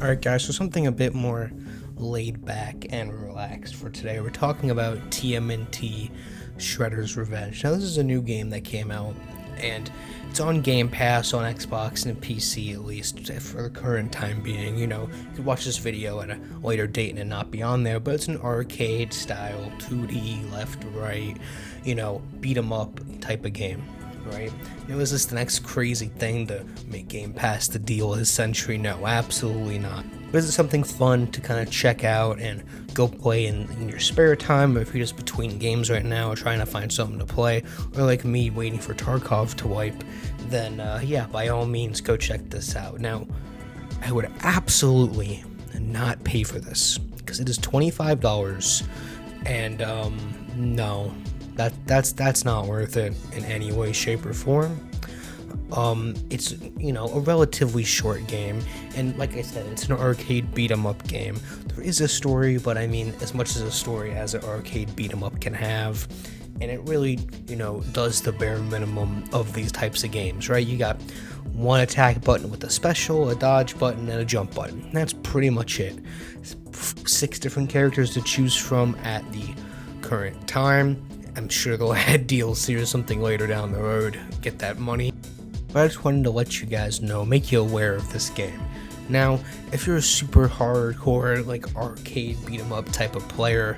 Alright guys, so something a bit more laid back and relaxed for today. We're talking about TMNT Shredder's Revenge. Now this is a new game that came out, and it's on Game Pass on Xbox and PC, at least for the current time being. You know, you could watch this video at a later date and it not be on there, but it's an arcade style 2D left to right, you know, beat 'em up type of game. Right? Now, is this the next crazy thing to make Game Pass the deal of the century? No, absolutely not. But is it something fun to kind of check out and go play in your spare time, or if you're just between games right now or trying to find something to play, or like me waiting for Tarkov to wipe, then yeah, by all means, go check this out. Now, I would absolutely not pay for this, because it is $25, and no. That's not worth it in any way, shape, or form. It's, you know, a relatively short game, and like I said, it's an arcade beat 'em up game. There is a story, but I mean, as much as a story as an arcade beat 'em up can have, and it really, you know, does the bare minimum of these types of games, right? You got one attack button with a special, a dodge button, and a jump button. That's pretty much it. 6 different characters to choose from at the current time. I'm sure they'll add DLC or something later down the road, get that money. But I just wanted to let you guys know, make you aware of this game. Now, if you're a super hardcore, like arcade beat 'em up type of player,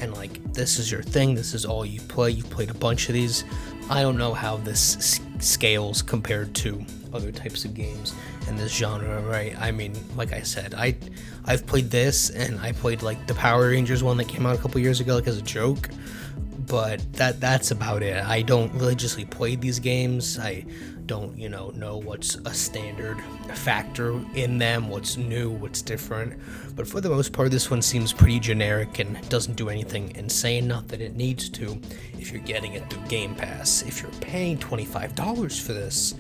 and like this is your thing, this is all you play, you've played a bunch of these, I don't know how this scales compared to other types of games in this genre, right? I mean, like I said, I've played this, and I played like the Power Rangers one that came out a couple years ago, like as a joke. But that's about it. I don't religiously play these games. I don't, you know what's a standard factor in them, what's new, what's different. But for the most part, this one seems pretty generic and doesn't do anything insane, not that it needs to if you're getting it through Game Pass. If you're paying $25 for this,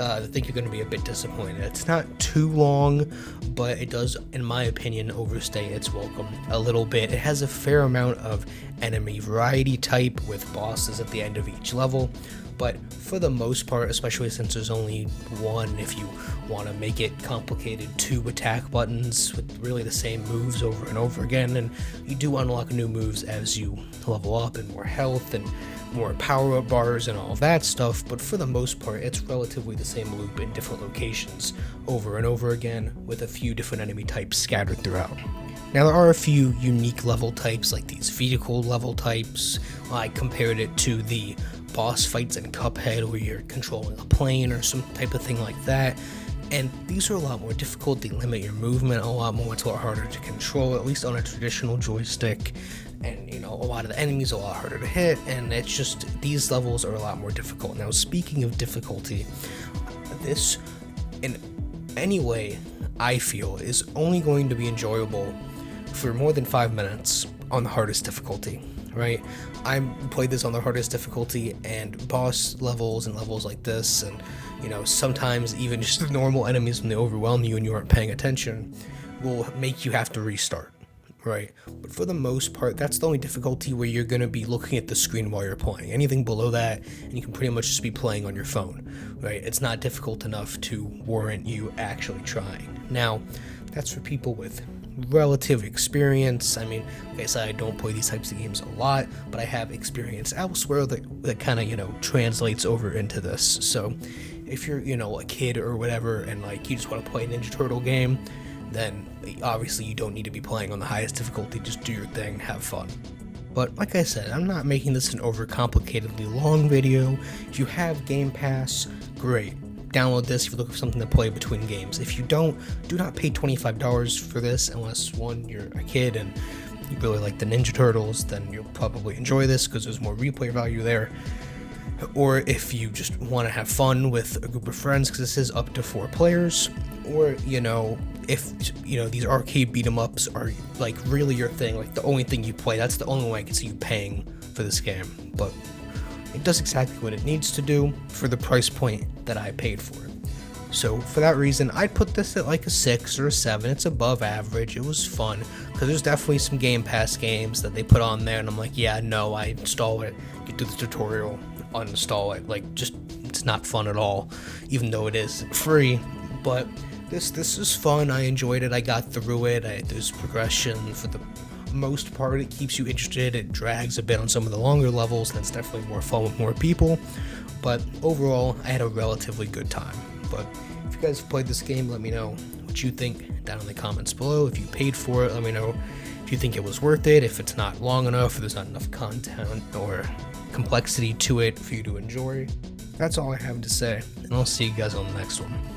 I think you're going to be a bit disappointed. It's not too long, but it does, in my opinion, overstay its welcome a little bit. It has a fair amount of enemy variety type with bosses at the end of each level, but for the most part, especially since there's only one, if you want to make it complicated, 2 attack buttons with really the same moves over and over again, and you do unlock new moves as you level up, and more health and more power-up bars and all of that stuff, but for the most part, it's relatively the same loop in different locations over and over again, with a few different enemy types scattered throughout. Now, there are a few unique level types, like these vehicle level types. I compared it to the boss fights in Cuphead, where you're controlling a plane or some type of thing like that, and these are a lot more difficult. They limit your movement a lot more. It's a lot harder to control, at least on a traditional joystick, and you know, a lot of the enemies are a lot harder to hit, and it's just, these levels are a lot more difficult. Now, speaking of difficulty, this in any way I feel is only going to be enjoyable for more than 5 minutes on the hardest difficulty, right? I played this on the hardest difficulty, and boss levels and levels like this, and you know, sometimes even just the normal enemies, when they overwhelm you and you aren't paying attention, will make you have to restart, right? But for the most part, that's the only difficulty where you're going to be looking at the screen while you're playing. Anything below that, and you can pretty much just be playing on your phone, right? It's not difficult enough to warrant you actually trying. Now, that's for people with relative experience. I mean, like I said, I don't play these types of games a lot, but I have experience elsewhere that kind of, you know, translates over into this. So if you're, you know, a kid or whatever, and like you just want to play a Ninja Turtle game, then obviously you don't need to be playing on the highest difficulty. Just do your thing, have fun. But like I said, I'm not making this an overcomplicatedly long video. If you have Game Pass, great. Download this if you're looking for something to play between games. If you don't, do not pay $25 for this unless, one, you're a kid and you really like the Ninja Turtles, then you'll probably enjoy this because there's more replay value there. Or if you just want to have fun with a group of friends, because this is up to 4 players. Or, you know, if, you know, these arcade beat 'em ups are like really your thing, like the only thing you play, that's the only way I can see you paying for this game. But it does exactly what it needs to do for the price point that I paid for it. So for that reason, I'd put this at like a 6 or a 7. It's above average. It was fun, because there's definitely some Game Pass games that they put on there, and I'm like, yeah, no, I install it, get through the tutorial, uninstall it. Like, just, it's not fun at all, even though it is free. But This is fun. I enjoyed it. I got through it. There's progression for the most part. It keeps you interested. It drags a bit on some of the longer levels, and it's definitely more fun with more people. But overall, I had a relatively good time. But if you guys have played this game, let me know what you think down in the comments below. If you paid for it, let me know if you think it was worth it, if it's not long enough, if there's not enough content or complexity to it for you to enjoy. That's all I have to say, and I'll see you guys on the next one.